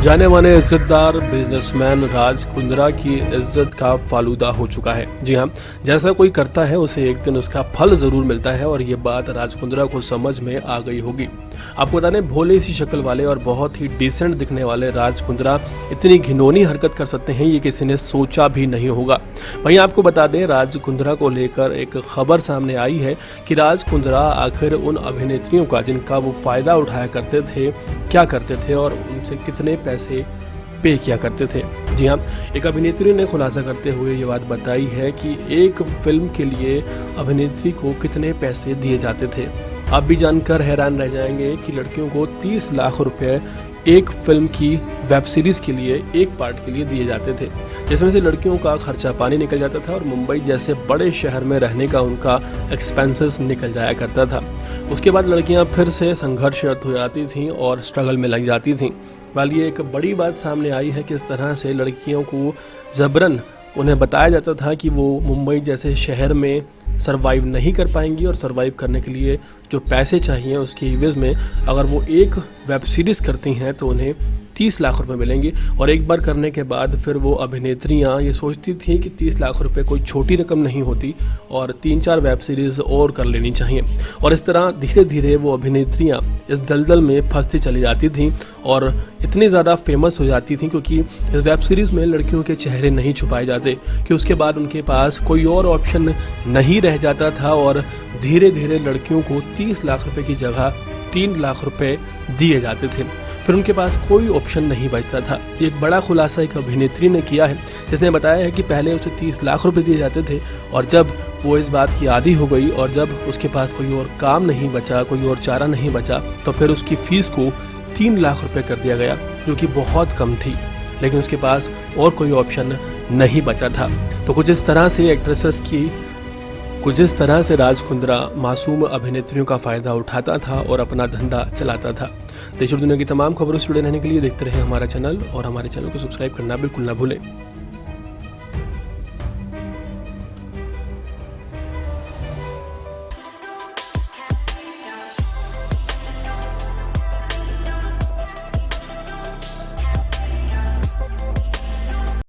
जाने माने इज्जतदार बिजनेसमैन राज कुंद्रा की इज्जत का फालूदा हो चुका है। जी हाँ, जैसा कोई करता है उसे एक दिन उसका फल जरूर मिलता है और ये बात राज कुंद्रा को समझ में आ गई होगी। आपको बता दें, भोले सी शक्ल वाले और बहुत ही डिसेंट दिखने वाले राज कुंद्रा इतनी घिनौनी हरकत कर सकते हैं, ये किसी ने सोचा भी नहीं होगा। वहीं आपको बता दें, राज कुंद्रा को लेकर एक खबर सामने आई है कि राज कुंद्रा आखिर उन अभिनेत्रियों का जिनका वो फायदा उठाया करते थे क्या करते थे और उनसे कितने पैसे पे किया करते थे। जी हाँ, एक अभिनेत्री ने खुलासा करते हुए ये बात बताई है कि एक फिल्म के लिए अभिनेत्री को कितने पैसे दिए जाते थे। आप भी जानकर हैरान रह जाएंगे कि लड़कियों को 30 लाख रुपए एक फिल्म की वेब सीरीज़ के लिए एक पार्ट के लिए दिए जाते थे, जिसमें से लड़कियों का खर्चा पानी निकल जाता था और मुंबई जैसे बड़े शहर में रहने का उनका एक्सपेंसेस निकल जाया करता था। उसके बाद लड़कियां फिर से संघर्षरत हो जाती थीं और स्ट्रगल में लग जाती थीं। वाली एक बड़ी बात सामने आई है कि इस तरह से लड़कियों को ज़बरन उन्हें बताया जाता था कि वो मुंबई जैसे शहर में सरवाइव नहीं कर पाएंगी और सरवाइव करने के लिए जो पैसे चाहिए उसके एवज में अगर वो एक वेब सीरीज़ करती हैं तो उन्हें 30 लाख रुपए मिलेंगे। और एक बार करने के बाद फिर वो अभिनेत्रियां ये सोचती थीं कि 30 लाख रुपए कोई छोटी रकम नहीं होती और 3-4 वेब सीरीज़ और कर लेनी चाहिए। और इस तरह धीरे धीरे वो अभिनेत्रियां इस दलदल में फंसती चली जाती थीं और इतनी ज़्यादा फेमस हो जाती थी क्योंकि इस वेब सीरीज़ में लड़कियों के चेहरे नहीं छुपाए जाते कि उसके बाद उनके पास कोई और ऑप्शन नहीं रह जाता था और धीरे धीरे लड़कियों को 30 लाख रुपए की जगह 3 लाख रुपए दिए जाते थे। फिर उनके पास कोई ऑप्शन नहीं बचता था। एक बड़ा खुलासा एक अभिनेत्री ने किया है, जिसने बताया है कि पहले उसे 30 लाख रुपए दिए जाते थे और जब वो इस बात की आदी हो गई और जब उसके पास कोई और काम नहीं बचा, कोई और चारा नहीं बचा, तो फिर उसकी फ़ीस को 3 लाख रुपए कर दिया गया, जो कि बहुत कम थी, लेकिन उसके पास और कोई ऑप्शन नहीं बचा था। तो कुछ इस तरह से राज कुंद्रा मासूम अभिनेत्रियों का फ़ायदा उठाता था और अपना धंधा चलाता था। देश और दुनिया की तमाम खबरों से जुड़े रहने के लिए देखते रहें हमारा चैनल और हमारे चैनल को सब्सक्राइब करना बिल्कुल ना भूलें।